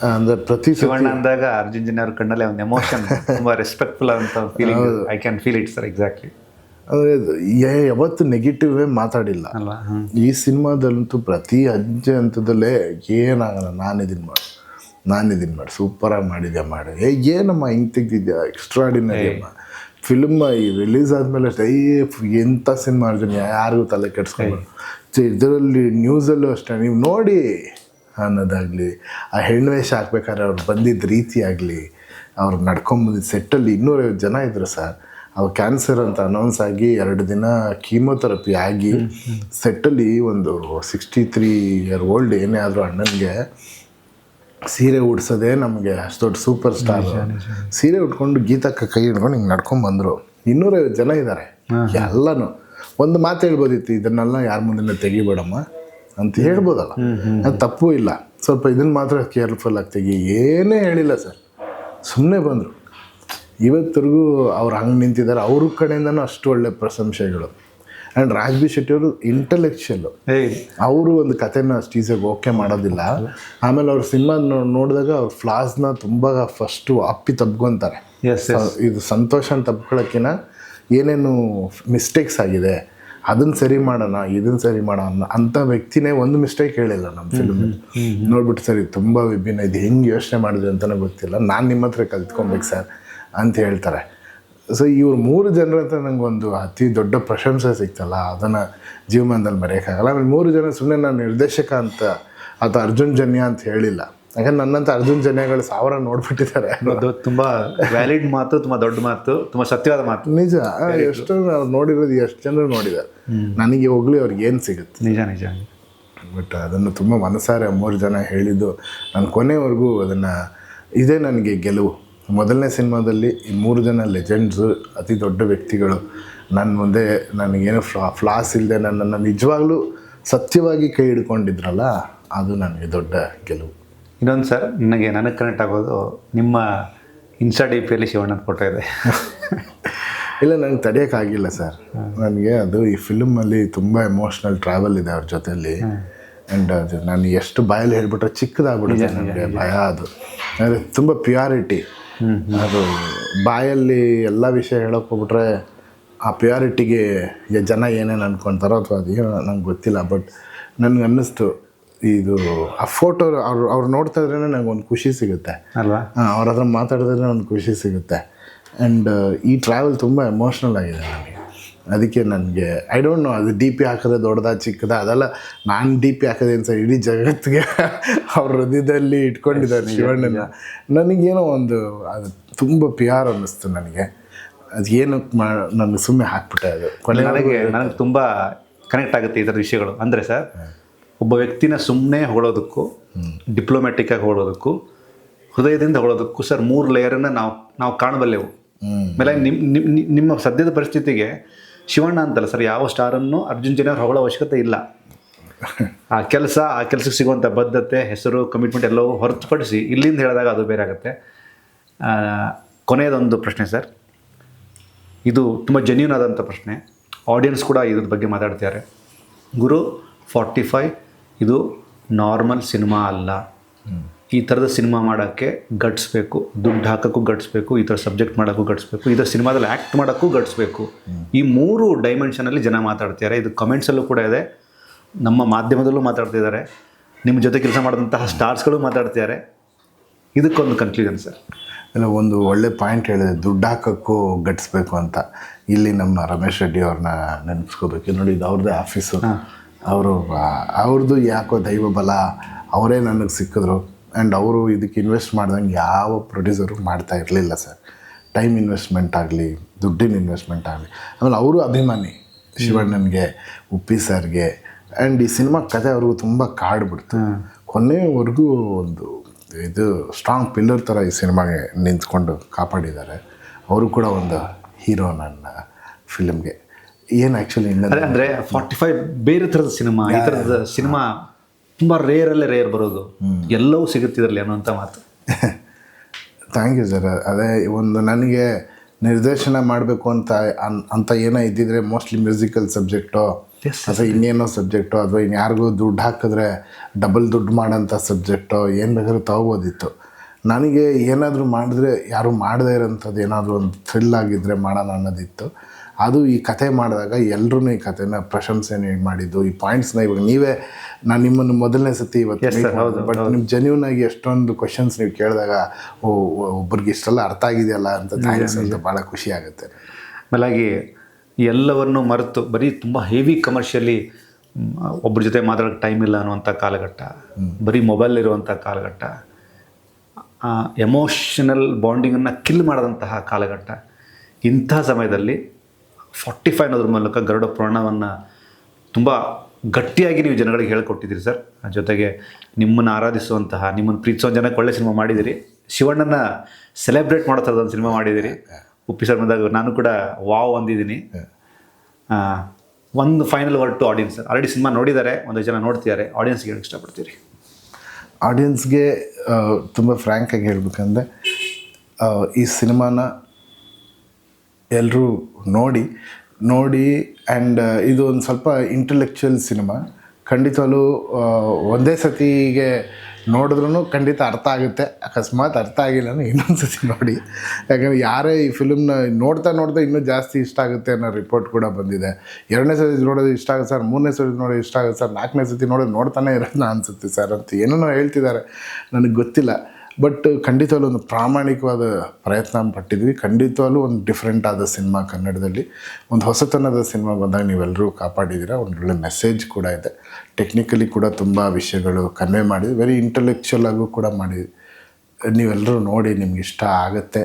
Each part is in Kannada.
ಅಂದರೆ ಪ್ರತಿ ಶಿವಣ್ಣ ಅಂದಾಗ ಅರ್ಜುನ್ ಜನ್ಯ ಅವ್ರ ಕಣ್ಣಲ್ಲೇ ಒಂದು ಎಮೋಷನ್, ತುಂಬ ರೆಸ್ಪೆಕ್ಟ್ಫುಲ್ ಅಂತ feeling. I can feel it sir, exactly. ಅಂದರೆ ಯಾವತ್ತು ನೆಗೆಟಿವೇ ಮಾತಾಡಿಲ್ಲ ಅಲ್ವಾ? ಈ ಸಿನಿಮಾದಲ್ಲಂತೂ ಪ್ರತಿ ಹೆಜ್ಜೆ ಹಂತದಲ್ಲೇ ಏನಾಗಲ್ಲ, ನಾನಿದ್ದೀನಿ ಮಾಡಿ ಸೂಪರಾಗಿ ಮಾಡಿದ್ಯಾ ಮಾಡಿ, ಏನಮ್ಮ ಹಿಂಗೆ ತೆಗ್ದಿದ್ಯಾ, ಎಕ್ಸ್ಟ್ರಾಡಿನರಿ ಅಮ್ಮ. ಫಿಲ್ಮ್ ರಿಲೀಸ್ ಆದಮೇಲೆ ಎಂಥ ಸಿನಿಮಾ ಅರ್ಜುನ್, ಯಾರಿಗೂ ತಲೆ ಕೆಡ್ಸ್ಕೊಂಡು ಇದರಲ್ಲಿ ನ್ಯೂಸಲ್ಲೂ ಅಷ್ಟೇ ನೀವು ನೋಡಿ ಅನ್ನೋದಾಗಲಿ, ಆ ಹೆಣ್ಣು ವೇಷ ಹಾಕ್ಬೇಕಾದ್ರೆ ಅವ್ರು ಬಂದಿದ್ದ ರೀತಿ ಆಗಲಿ, ಅವ್ರು ನಡ್ಕೊಂಬಂದಿದ್ದು ಸೆಟ್ಟಲ್ಲಿ 250 ಜನ ಇದ್ರು ಸರ್. ಅವ್ರು ಕ್ಯಾನ್ಸರ್ ಅಂತ ಅನೌನ್ಸ್ ಆಗಿ 2 ದಿನ ಕೀಮೋಥೆರಪಿ ಆಗಿ ಸೆಟ್ಟಲ್ಲಿ ಒಂದು 63 ಇಯರ್ ಓಲ್ಡ್ ಏನೇ ಆದರೂ ಅಣ್ಣನಿಗೆ ಸೀರೆ ಉಡ್ಸೋದೇ ನಮಗೆ ಅಷ್ಟು ದೊಡ್ಡ ಸೂಪರ್ ಸ್ಟಾರ್. ಸೀರೆ ಉಟ್ಕೊಂಡು ಗೀತಕ್ಕ ಕೈ ಹಿಡ್ಕೊಂಡು ಹಿಂಗೆ ನಡ್ಕೊಂಡ್ಬಂದರು. 250 ಜನ ಇದ್ದಾರೆ. ಎಲ್ಲನೂ ಒಂದು ಮಾತು ಹೇಳ್ಬೋದಿತ್ತು, ಇದನ್ನೆಲ್ಲ ಯಾರ ಮುಂದೆ ತೆಗಿಬೇಡಮ್ಮ ಅಂತ ಹೇಳ್ಬೋದಲ್ಲ, ಅದು ತಪ್ಪು ಇಲ್ಲ. ಸ್ವಲ್ಪ ಇದನ್ನು ಮಾತ್ರ ಕೇರ್ಫುಲ್ಲಾಗಿ ತೆಗಿ, ಏನೇ ಹೇಳಿಲ್ಲ ಸರ್, ಸುಮ್ಮನೆ ಬಂದರು. ಇವತ್ತರೆಗೂ ಅವ್ರು ಹಂಗೆ ನಿಂತಿದ್ದಾರೆ. ಅವ್ರ ಕಡೆಯಿಂದನೂ ಅಷ್ಟು ಒಳ್ಳೆ ಪ್ರಶಂಸೆಗಳು. ಆ್ಯಂಡ್ ರಾಜ್ ಬಿ ಶೆಟ್ಟಿ ಅವರು ಇಂಟೆಲೆಕ್ಚುಯಲ್ಲು. ಅವರು ಒಂದು ಕಥೆನ ಅಷ್ಟು ಈಸಿಯಾಗಿ ಓಕೆ ಮಾಡೋದಿಲ್ಲ. ಆಮೇಲೆ ಅವ್ರ ಸಿನಿಮಾ ನೋಡಿದಾಗ ಅವ್ರ ಫ್ಲಾಸ್ನ ತುಂಬ ಫಸ್ಟು ಅಪ್ಪಿ ತಬ್ಕೊತಾರೆ. ಇದು ಸಂತೋಷನ ತಬ್ಕೊಳ್ಳೋಕ್ಕಿಂತ ಏನೇನು ಮಿಸ್ಟೇಕ್ಸ್ ಆಗಿದೆ ಅದನ್ನು ಸರಿ ಮಾಡೋಣ, ಇದನ್ನು ಸರಿ ಮಾಡೋಣ ಅಂಥ ವ್ಯಕ್ತಿನೇ ಒಂದು ಮಿಸ್ಟೇಕ್ ಹೇಳಿಲ್ಲ ನಮ್ಮ ಫಿಲ್ಮಲ್ಲಿ. ನೋಡ್ಬಿಟ್ಟು ಸರ್ ಇದು ತುಂಬ ವಿಭಿನ್ನ, ಇದು ಹೆಂಗೆ ಯೋಚನೆ ಮಾಡಿದೆ ಅಂತಲೇ ಗೊತ್ತಿಲ್ಲ, ನಾನು ನಿಮ್ಮ ಹತ್ರ ಕಲ್ತ್ಕೊಬೇಕು ಸರ್ ಅಂತ ಹೇಳ್ತಾರೆ. ಸೊ ಇವ್ರು 3 ಜನರ ಹತ್ರ ನಂಗೆ ಒಂದು ಅತಿ ದೊಡ್ಡ ಪ್ರಶಂಸೆ ಸಿಗ್ತಲ್ಲ, ಅದನ್ನು ಜೀವಮಾನದಲ್ಲಿ ಮರೆಯೋಕ್ಕಾಗಲ್ಲ. ಆಮೇಲೆ 3 ಜನ ಸುಮ್ಮನೆ ನಾನು ನಿರ್ದೇಶಕ ಅಂತ ಅಥವಾ ಅರ್ಜುನ್ ಜನ್ಯ ಅಂತ ಹೇಳಿಲ್ಲ, ಯಾಕಂದ್ರೆ ನನ್ನಂತ ಅರ್ಜುನ್ ಜನ್ಯಗಳು 1000 ನೋಡ್ಬಿಟ್ಟಿದ್ದಾರೆ. ಅದು ತುಂಬ ವ್ಯಾಲಿಡ್ ಮಾತು, ತುಂಬ ದೊಡ್ಡ ಮಾತು, ತುಂಬ ಸತ್ಯವಾದ ಮಾತು. ನಿಜ. ಎಷ್ಟು ಅವ್ರು ನೋಡಿರೋದು, ಎಷ್ಟು ಜನರು ನೋಡಿದ್ದಾರೆ. ನನಗೆ ಹೋಗ್ಲಿ ಅವ್ರಿಗೆ ಏನು ಸಿಗುತ್ತೆ. ನಿಜ ನಿಜ. ಬಟ್ ಅದನ್ನು ತುಂಬ ಮನಸಾರೆ 3 ಜನ ಹೇಳಿದ್ದು ನಾನು ಕೊನೆವರೆಗೂ ಅದನ್ನು, ಇದೇ ನನಗೆ ಗೆಲುವು. ಮೊದಲನೇ ಸಿನಿಮಾದಲ್ಲಿ ಈ 3 ಜನ ಲೆಜೆಂಡ್ಸು, ಅತಿ ದೊಡ್ಡ ವ್ಯಕ್ತಿಗಳು ನನ್ನ ಮುಂದೆ ನನಗೇನು ಫ್ಲಾಸ್ ಇಲ್ಲದೆ ನನ್ನನ್ನು ನಿಜವಾಗ್ಲೂ ಸತ್ಯವಾಗಿ ಕೈ ಹಿಡ್ಕೊಂಡಿದ್ರಲ್ಲ, ಅದು ನನಗೆ ದೊಡ್ಡ ಗೆಲುವು. ಇನ್ನೊಂದು ಸರ್, ನನಗೆ ಕನೆಕ್ಟ್ ಆಗೋದು ನಿಮ್ಮ ಇನ್ಸ್ಟಾ ಡಿ ಪಿಯಲ್ಲಿ ಶಿವಣ್ಣನ ಫೋಟೋ ಇದೆ. ಇಲ್ಲ, ನಂಗೆ ತಡೆಯೋಕ್ಕಾಗಿಲ್ಲ ಸರ್. ನನಗೆ ಅದು ಈ ಫಿಲ್ಮಲ್ಲಿ ತುಂಬ ಎಮೋಷ್ನಲ್ ಟ್ರಾವೆಲ್ ಇದೆ ಅವ್ರ ಜೊತೆಯಲ್ಲಿ. ಆ್ಯಂಡ್ ಅದು ನಾನು ಎಷ್ಟು ಬಾಯಲ್ಲಿ ಹೇಳ್ಬಿಟ್ರೆ ಚಿಕ್ಕದಾಗ್ಬಿಡುತ್ತೆ ನನಗೆ ಭಯ. ಅದು ತುಂಬ ಪ್ಯೂರಿಟಿ. ಅದು ಬಾಯಲ್ಲಿ ಎಲ್ಲ ವಿಷಯ ಹೇಳೋಕೆ ಹೋಗ್ಬಿಟ್ರೆ ಆ ಪ್ಯೂರಿಟಿಗೆ ಜನ ಏನೇನು ಅಂದ್ಕೊಳ್ತಾರೋ ಅಥವಾ ಅದು ಏನೋ ನಂಗೆ ಗೊತ್ತಿಲ್ಲ. ಬಟ್ ನನಗೆ ಅನ್ನಿಸ್ತು ಇದು ಆ ಫೋಟೋ ಅವ್ರು ನೋಡ್ತಾ ಇದ್ರೇ ನಂಗೆ ಒಂದು ಖುಷಿ ಸಿಗುತ್ತೆ ಅಲ್ವಾ. ಅವ್ರ ಹತ್ರ ಮಾತಾಡಿದ್ರೆ ಒಂದು ಖುಷಿ ಸಿಗುತ್ತೆ. ಆ್ಯಂಡ್ ಈ ಟ್ರಾವೆಲ್ ತುಂಬ ಎಮೋಷ್ನಲ್ ಆಗಿದೆ ನನಗೆ. ಅದಕ್ಕೆ ನನಗೆ ಐ ಡೋಂಟ್ ನೋ ಅದು ಡಿ ಪಿ ಹಾಕೋದೆ ದೊಡ್ಡದ ಚಿಕ್ಕದ ಅದೆಲ್ಲ. ನಾನು ಡಿ ಪಿ ಹಾಕೋದೇನು ಸರ್, ಇಡೀ ಜಗತ್ತಿಗೆ ಅವ್ರ ಹೃದಯದಲ್ಲಿ ಇಟ್ಕೊಂಡಿದ್ದಾರೆ ಶಿವಣ್ಣನ. ನನಗೇನೋ ಒಂದು ಅದು ತುಂಬ ಪ್ಯೂರ್ ಅನ್ನಿಸ್ತು ನನಗೆ. ಅದು ಏನಕ್ಕೆ ನನಗೆ ಸುಮ್ಮನೆ ಹಾಕ್ಬಿಟ್ಟೆ. ಅದು ನನಗೆ ತುಂಬ ಕನೆಕ್ಟ್ ಆಗುತ್ತೆ ಈ ಥರದ ವಿಷಯಗಳು. ಅಂದರೆ ಸರ್, ಒಬ್ಬ ವ್ಯಕ್ತಿನ ಸುಮ್ಮನೆ ಹೊಗಳೋದಕ್ಕೂ, ಡಿಪ್ಲೊಮ್ಯಾಟಿಕ್ಕಾಗಿ ಹೊಗಳೋದಕ್ಕೂ, ಹೃದಯದಿಂದ ಹೊಗಳೋದಕ್ಕೂ ಸರ್ 3 ಲೇಯರನ್ನು ನಾವು ಕಾಣಬಲ್ಲೆವು. ಆಮೇಲೆ ನಿಮ್ಮ ಸದ್ಯದ ಪರಿಸ್ಥಿತಿಗೆ ಶಿವಣ್ಣ ಅಂತಲ್ಲ ಸರ್, ಯಾವ ಸ್ಟಾರನ್ನು ಅರ್ಜುನ್ ಜನ್ಯ ಅವ್ರು ಹೊಗಳೋ ಅವಶ್ಯಕತೆ ಇಲ್ಲ. ಆ ಕೆಲಸಕ್ಕೆ ಸಿಗುವಂಥ ಬದ್ಧತೆ, ಹೆಸರು, ಕಮಿಟ್ಮೆಂಟ್ ಎಲ್ಲವೂ ಹೊರತುಪಡಿಸಿ ಇಲ್ಲಿಂದ ಹೇಳಿದಾಗ ಅದು ಬೇರೆ ಆಗುತ್ತೆ. ಕೊನೆಯದೊಂದು ಪ್ರಶ್ನೆ ಸರ್, ಇದು ತುಂಬ ಜೆನ್ಯೂನ್ ಆದಂಥ ಪ್ರಶ್ನೆ. ಆಡಿಯನ್ಸ್ ಕೂಡ ಇದ್ರ ಬಗ್ಗೆ ಮಾತಾಡ್ತಿದ್ದಾರೆ. ಗುರು 45 ಇದು ನಾರ್ಮಲ್ ಸಿನಿಮಾ ಅಲ್ಲ. ಈ ಥರದ ಸಿನಿಮಾ ಮಾಡೋಕ್ಕೆ ಗಟ್ಸ್ಬೇಕು, ದುಡ್ಡು ಹಾಕೋಕ್ಕೂ ಗಟ್ಸ್ಬೇಕು, ಈ ಥರ ಸಬ್ಜೆಕ್ಟ್ ಮಾಡೋಕ್ಕೂ ಗಟ್ಸ್ಬೇಕು, ಈ ಥರ ಸಿನಿಮಾದಲ್ಲಿ ಆ್ಯಕ್ಟ್ ಮಾಡೋಕ್ಕೂ ಗಟ್ಸ್ಬೇಕು. ಈ 3 ಡೈಮೆನ್ಷನಲ್ಲಿ ಜನ ಮಾತಾಡ್ತಿದ್ದಾರೆ. ಇದು ಕಮೆಂಟ್ಸಲ್ಲೂ ಕೂಡ ಇದೆ, ನಮ್ಮ ಮಾಧ್ಯಮದಲ್ಲೂ ಮಾತಾಡ್ತಿದ್ದಾರೆ, ನಿಮ್ಮ ಜೊತೆ ಕೆಲಸ ಮಾಡಿದಂತಹ ಸ್ಟಾರ್ಸ್ಗಳು ಮಾತಾಡ್ತಿದ್ದಾರೆ. ಇದಕ್ಕೊಂದು ಕನ್ಕ್ಲೂಷನ್ ಸರ್. ಇಲ್ಲ, ಒಂದು ಒಳ್ಳೆ ಪಾಯಿಂಟ್ ಹೇಳಿದೆ, ದುಡ್ಡು ಹಾಕೋಕ್ಕೂ ಗಟ್ಸ್ಬೇಕು ಅಂತ. ಇಲ್ಲಿ ನಮ್ಮ ರಮೇಶ್ ರೆಡ್ಡಿ ಅವ್ರನ್ನ ನೆನಪಿಸ್ಕೋಬೇಕು. ನೋಡಿ, ಇದು ಅವ್ರದ್ದೇ ಆಫೀಸು. ಅವ್ರದ್ದು ಯಾಕೋ ದೈವ ಬಲ, ಅವರೇ ನನಗೆ ಸಿಕ್ಕಿದ್ರು. ಆ್ಯಂಡ್ ಅವರು ಇದಕ್ಕೆ ಇನ್ವೆಸ್ಟ್ ಮಾಡ್ದಂಗೆ ಯಾವ ಪ್ರೊಡ್ಯೂಸರು ಮಾಡ್ತಾ ಇರಲಿಲ್ಲ ಸರ್. ಟೈಮ್ ಇನ್ವೆಸ್ಟ್ಮೆಂಟ್ ಆಗಲಿ, ದುಡ್ಡಿನ ಇನ್ವೆಸ್ಟ್ಮೆಂಟ್ ಆಗಲಿ. ಆಮೇಲೆ ಅವರು ಅಭಿಮಾನಿ ಶಿವಣ್ಣನಿಗೆ, ಉಪ್ಪಿ ಸರ್ಗೆ. ಆ್ಯಂಡ್ ಈ ಸಿನಿಮಾ ಕಥೆ ಅವ್ರಿಗೂ ತುಂಬ ಕಾಡ್ಬಿಡ್ತು. ಕೊನೆವರೆಗೂ ಒಂದು ಇದು ಸ್ಟ್ರಾಂಗ್ ಪಿಲ್ಲರ್ ಥರ ಈ ಸಿನಿಮಾಗೆ ನಿಂತ್ಕೊಂಡು ಕಾಪಾಡಿದ್ದಾರೆ. ಅವರು ಕೂಡ ಒಂದು ಹೀರೋ ನನ್ನ ಫಿಲ್ಮ್ಗೆ. ಏನು ಆ್ಯಕ್ಚುಲಿ ಅಂದರೆ 45 ಬೇರೆ ಥರದ ಸಿನಿಮಾ, ಈ ಥರದ ಸಿನಿಮಾ ತುಂಬ ರೇರ್ ಬರೋದು, ಎಲ್ಲವೂ ಸಿಗುತ್ತಿದ್ರಲ್ಲಿ ಅನ್ನೋಂಥ ಮಾತು. Thank you sir. ಅದೇ ಒಂದು ನನಗೆ ನಿರ್ದೇಶನ ಮಾಡಬೇಕು ಅಂತ ಏನೋ ಇದ್ದಿದ್ರೆ ಮೋಸ್ಟ್ಲಿ ಮ್ಯೂಸಿಕಲ್ ಸಬ್ಜೆಕ್ಟೋ ಅಥವಾ ಇನ್ನೇನೋ ಸಬ್ಜೆಕ್ಟೋ ಅಥವಾ ಇನ್ಯಾರಿಗೂ ದುಡ್ಡು ಹಾಕಿದ್ರೆ ಡಬಲ್ ದುಡ್ಡು ಮಾಡೋಂಥ ಸಬ್ಜೆಕ್ಟೋ ಏನು ಬೇಕಾದ್ರೂ ತೊಗೋಬೋದಿತ್ತು. ನನಗೆ ಏನಾದರೂ ಮಾಡಿದ್ರೆ ಯಾರು ಮಾಡದೇ ಇರೋಂಥದ್ದು ಏನಾದರೂ ಒಂದು ಥ್ರಿಲ್ ಆಗಿದ್ದರೆ ಮಾಡೋಣ ಅನ್ನೋದಿತ್ತು. ಅದು ಈ ಕತೆ ಮಾಡಿದಾಗ ಎಲ್ಲರೂ ಈ ಕಥೆನ ಪ್ರಶಂಸೆ ಮಾಡಿದ್ದು, ಈ ಪಾಯಿಂಟ್ಸ್ನ ಇವಾಗ ನೀವೇ ನಾನು ನಿಮ್ಮನ್ನು ಮೊದಲನೇ ಸತಿ ಇವತ್ತು ಬಟ್ ನಿಮ್ಮ ಜೆನ್ಯೂನ್ ಆಗಿ ಎಷ್ಟೊಂದು ಕ್ವಶನ್ಸ್ ನೀವು ಕೇಳಿದಾಗ ಒಬ್ರಿಗೆ ಇಷ್ಟೆಲ್ಲ ಅರ್ಥ ಆಗಿದೆಯಲ್ಲ ಅಂತ ಥ್ಯಾಂಕ್ಸ್ ಅಂತ ಭಾಳ ಖುಷಿ ಆಗುತ್ತೆ. ಆಮೇಲಾಗಿ ಎಲ್ಲವನ್ನು ಮರೆತು ಬರೀ ತುಂಬ ಹೆವಿ ಕಮರ್ಷಿಯಲಿ ಒಬ್ಬರ ಜೊತೆ ಮಾತಾಡೋಕ್ಕೆ ಟೈಮ್ ಇಲ್ಲ ಅನ್ನುವಂಥ ಕಾಲಘಟ್ಟ, ಬರೀ ಮೊಬೈಲ್ ಇರುವಂಥ ಕಾಲಘಟ್ಟ, ಎಮೋಷನಲ್ ಬಾಂಡಿಂಗನ್ನು ಕಿಲ್ ಮಾಡೋದಂತಹ ಕಾಲಘಟ್ಟ. ಇಂಥ ಸಮಯದಲ್ಲಿ 45 ಅನ್ನೋದ್ರ ಮೂಲಕ ಗರುಡ ಪುರಾಣವನ್ನು ತುಂಬ ಗಟ್ಟಿಯಾಗಿ ನೀವು ಜನಗಳಿಗೆ ಹೇಳ್ಕೊಟ್ಟಿದ್ದೀರಿ ಸರ್. ಜೊತೆಗೆ ನಿಮ್ಮನ್ನು ಆರಾಧಿಸುವಂತಹ, ನಿಮ್ಮನ್ನು ಪ್ರೀತಿಸೋ ಜನಕ್ಕೆ ಒಳ್ಳೆ ಸಿನಿಮಾ ಮಾಡಿದ್ದೀರಿ. ಶಿವಣ್ಣನ ಸೆಲೆಬ್ರೇಟ್ ಮಾಡೋ ಥರದೊಂದು ಸಿನಿಮಾ ಮಾಡಿದ್ದೀರಿ. ಉಪ್ಪಿ ಸರ್ ಬಂದಾಗ ನಾನು ಕೂಡ ವಾವ್ ಅಂದಿದ್ದೀನಿ. ಒಂದು final word to audience sir. Already cinema ನೋಡಿದ್ದಾರೆ, ಒಂದು ಜನ ನೋಡ್ತಿದ್ದಾರೆ, ಆಡಿಯನ್ಸ್ಗೆ ಹೇಳಕ್ಕೆ ಇಷ್ಟಪಡ್ತೀರಿ? ಆಡಿಯನ್ಸ್ಗೆ ತುಂಬ ಫ್ರ್ಯಾಂಕಾಗಿ ಹೇಳ್ಬೇಕಂದ್ರೆ ಈ ಸಿನಿಮಾನ ಎಲ್ಲರೂ ನೋಡಿ ಆ್ಯಂಡ್ ಇದು ಒಂದು ಸ್ವಲ್ಪ ಇಂಟೆಲೆಕ್ಚುಯಲ್ ಸಿನಿಮಾ. ಖಂಡಿತವಾಗ್ಲೂ ಒಂದೇ ಸತಿಗೆ ನೋಡಿದ್ರೂ ಖಂಡಿತ ಅರ್ಥ ಆಗುತ್ತೆ. ಅಕಸ್ಮಾತ್ ಅರ್ಥ ಆಗಿಲ್ಲ ಇನ್ನೊಂದು ಸತಿ ನೋಡಿ. ಯಾಕಂದರೆ ಯಾರೇ ಈ ಫಿಲ್ಮ್ನ ನೋಡ್ತಾ ಇನ್ನೂ ಜಾಸ್ತಿ ಇಷ್ಟ ಆಗುತ್ತೆ ಅನ್ನೋ ರಿಪೋರ್ಟ್ ಕೂಡ ಬಂದಿದೆ. 2ನೇ ಸತಿ ನೋಡೋದು ಇಷ್ಟ ಆಗುತ್ತೆ ಸರ್, 3ನೇ ಸತಿ ನೋಡೋದು ಇಷ್ಟ ಆಗುತ್ತೆ ಸರ್, 4ನೇ ಸತಿ ನೋಡ್ತಾನೆ ಇರೋಣ ಅನಿಸುತ್ತೆ ಸರ್ ಅಂತ ಏನೇನೋ ಹೇಳ್ತಿದ್ದಾರೆ, ನನಗೆ ಗೊತ್ತಿಲ್ಲ. ಬಟ್ ಖಂಡಿತವಾಗ್ಲೂ ಒಂದು ಪ್ರಾಮಾಣಿಕವಾದ ಪ್ರಯತ್ನ ಪಟ್ಟಿದ್ವಿ. ಖಂಡಿತವಾಗ್ಲೂ ಒಂದು ಡಿಫ್ರೆಂಟ್ ಆದ ಸಿನಿಮಾ ಕನ್ನಡದಲ್ಲಿ, ಒಂದು ಹೊಸತನದ ಸಿನಿಮಾ ಬಂದಾಗ ನೀವೆಲ್ಲರೂ ಕಾಪಾಡಿದ್ದೀರಾ. ಒಂದು ಒಳ್ಳೆ ಮೆಸೇಜ್ ಕೂಡ ಇದೆ. ಟೆಕ್ನಿಕಲಿ ಕೂಡ ತುಂಬ ವಿಷಯಗಳು ಕನ್ವೆ ಮಾಡಿದ್ವಿ, ವೆರಿ ಇಂಟೆಲೆಕ್ಚುಯಲ್ ಆಗೂ ಕೂಡ ಮಾಡಿದ್ವಿ. ನೀವೆಲ್ಲರೂ ನೋಡಿ, ನಿಮ್ಗೆ ಇಷ್ಟ ಆಗುತ್ತೆ.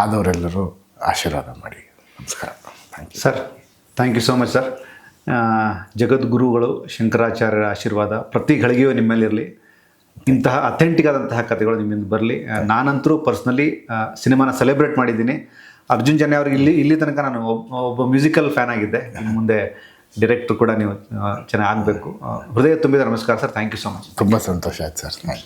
ಆದವರೆಲ್ಲರೂ ಆಶೀರ್ವಾದ ಮಾಡಿ. ನಮಸ್ಕಾರ. Thank you sir. Thank you so much sir. ಜಗದ್ಗುರುಗಳು ಶಂಕರಾಚಾರ್ಯರ ಆಶೀರ್ವಾದ ಪ್ರತಿ ಗಳಿಗೆಯೂ ನಿಮ್ಮ ಮೇಲಿರಲಿ. ಇಂತಹ ಅಥೆಂಟಿಕ್ ಆದಂತಹ ಕಥೆಗಳು ನಿಮ್ಮಿಂದ ಬರಲಿ. ನಾನಂತರೂ ಪರ್ಸ್ನಲಿ ಸಿನಿಮಾನ ಸೆಲೆಬ್ರೇಟ್ ಮಾಡಿದ್ದೀನಿ. ಅರ್ಜುನ್ ಜನ್ಯ ಅವ್ರಿಗೆ ಇಲ್ಲಿ ತನಕ ನಾನು ಒಬ್ಬ ಮ್ಯೂಸಿಕಲ್ ಫ್ಯಾನ್ ಆಗಿದ್ದೆ. ಇನ್ನು ಮುಂದೆ ಡೈರೆಕ್ಟ್ರು ಕೂಡ ನೀವು ಚೆನ್ನಾಗಿ ಆಗಬೇಕು. ಹೃದಯ ತುಂಬಿದ ನಮಸ್ಕಾರ sir. Thank you so much. ತುಂಬ ಸಂತೋಷ ಆಯ್ತು ಸರ್.